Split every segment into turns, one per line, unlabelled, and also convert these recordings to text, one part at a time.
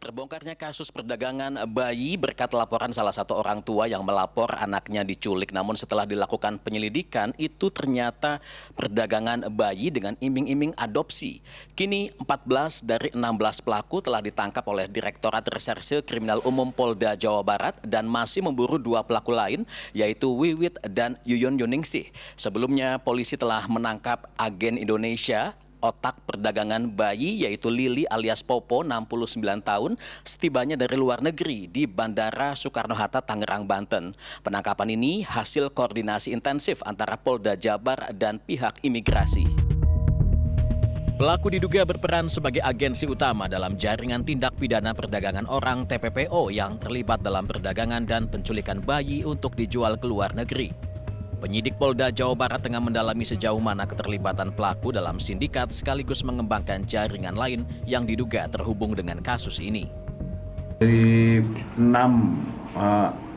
Terbongkarnya kasus perdagangan bayi berkat laporan salah satu orang tua yang melapor anaknya diculik. Namun setelah dilakukan penyelidikan, itu ternyata perdagangan bayi dengan iming-iming adopsi. Kini 14 dari 16 pelaku telah ditangkap oleh Direktorat Reserse Kriminal Umum Polda Jawa Barat dan masih memburu 2 pelaku lain, yaitu Wiwit dan Yuyun Yuningsih. Sebelumnya, polisi telah menangkap agen Indonesia otak perdagangan bayi yaitu Lili alias Popo 69 tahun setibanya dari luar negeri di Bandara Soekarno-Hatta, Tangerang, Banten. Penangkapan ini hasil koordinasi intensif antara Polda Jabar dan pihak imigrasi. Pelaku diduga berperan sebagai agensi utama dalam jaringan tindak pidana perdagangan orang TPPO yang terlibat dalam perdagangan dan penculikan bayi untuk dijual ke luar negeri. Penyidik Polda Jawa Barat tengah mendalami sejauh mana keterlibatan pelaku dalam sindikat sekaligus mengembangkan jaringan lain yang diduga terhubung dengan kasus ini.
Dari 6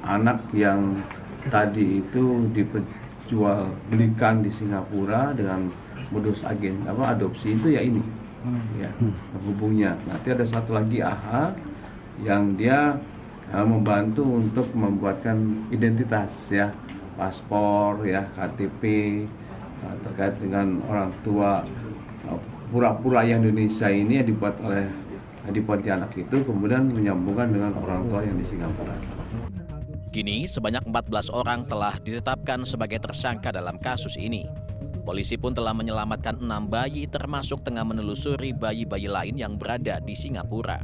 anak yang tadi itu diperjualbelikan di Singapura dengan modus adopsi itu ya ini, ya hubungnya. Nanti ada satu lagi AH yang dia membantu untuk membuatkan identitas ya. Paspor, ya KTP terkait dengan orang tua pura-pura yang Indonesia ini yang dibuat di Pontianak itu kemudian menyambungkan dengan orang tua yang di Singapura.
Kini sebanyak 14 orang telah ditetapkan sebagai tersangka dalam kasus ini. Polisi pun telah menyelamatkan 6 bayi termasuk tengah menelusuri bayi-bayi lain yang berada di Singapura.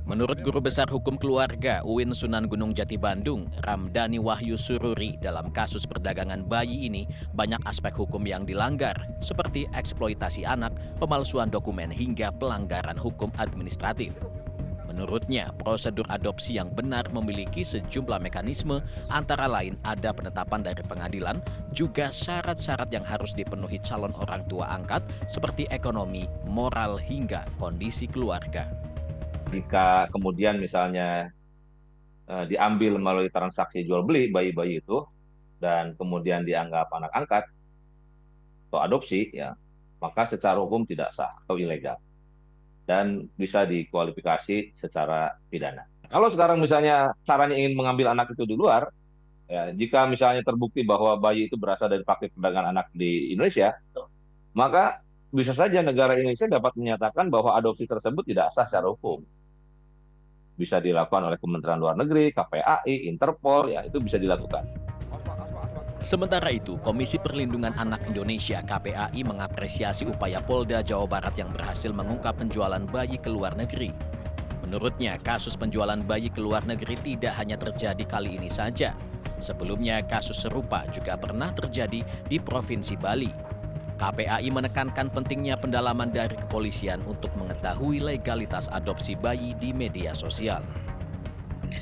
Menurut Guru Besar Hukum Keluarga UIN Sunan Gunung Jati Bandung, Ramdhani Wahyu Sururi, dalam kasus perdagangan bayi ini banyak aspek hukum yang dilanggar, seperti eksploitasi anak, pemalsuan dokumen, hingga pelanggaran hukum administratif. Menurutnya, prosedur adopsi yang benar memiliki sejumlah mekanisme, antara lain ada penetapan dari pengadilan, juga syarat-syarat yang harus dipenuhi calon orang tua angkat, seperti ekonomi, moral, hingga kondisi keluarga.
Jika kemudian misalnya diambil melalui transaksi jual beli bayi-bayi itu dan kemudian dianggap anak angkat atau adopsi, ya maka secara hukum tidak sah atau ilegal dan bisa dikualifikasi secara pidana. Kalau sekarang misalnya caranya ingin mengambil anak itu di luar, ya, jika misalnya terbukti bahwa bayi itu berasal dari praktik perdagangan anak di Indonesia, maka bisa saja negara Indonesia dapat menyatakan bahwa adopsi tersebut tidak sah secara hukum. Bisa dilakukan oleh Kementerian Luar Negeri, KPAI, Interpol, ya itu bisa dilakukan.
Sementara itu, Komisi Perlindungan Anak Indonesia (KPAI) mengapresiasi upaya Polda Jawa Barat yang berhasil mengungkap penjualan bayi ke luar negeri. Menurutnya, kasus penjualan bayi ke luar negeri tidak hanya terjadi kali ini saja. Sebelumnya, kasus serupa juga pernah terjadi di Provinsi Bali. KPAI menekankan pentingnya pendalaman dari kepolisian untuk mengetahui legalitas adopsi bayi di media sosial.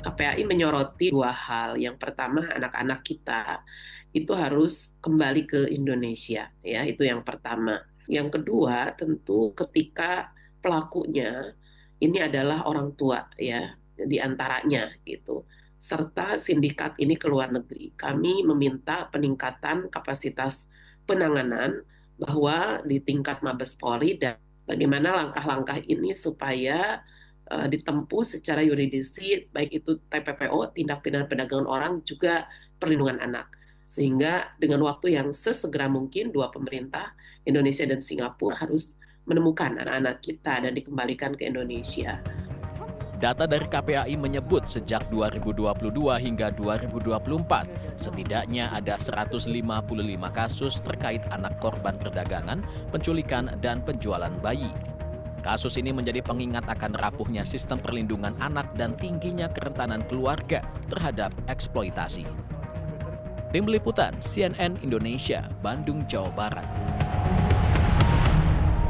KPAI menyoroti 2 hal. Yang pertama, anak-anak kita itu harus kembali ke Indonesia, ya, itu yang pertama. Yang kedua, tentu ketika pelakunya ini adalah orang tua, ya, di antaranya gitu. Serta sindikat ini ke luar negeri. Kami meminta peningkatan kapasitas penanganan bahwa di tingkat Mabes Polri dan bagaimana langkah-langkah ini supaya ditempuh secara yuridisi, baik itu TPPO, tindak pidana perdagangan orang, juga perlindungan anak. Sehingga dengan waktu yang sesegera mungkin dua pemerintah, Indonesia dan Singapura, harus menemukan anak-anak kita dan dikembalikan ke Indonesia.
Data dari KPAI menyebut sejak 2022 hingga 2024, setidaknya ada 155 kasus terkait anak korban perdagangan, penculikan, dan penjualan bayi. Kasus ini menjadi pengingat akan rapuhnya sistem perlindungan anak dan tingginya kerentanan keluarga terhadap eksploitasi. Tim Liputan CNN Indonesia, Bandung, Jawa Barat.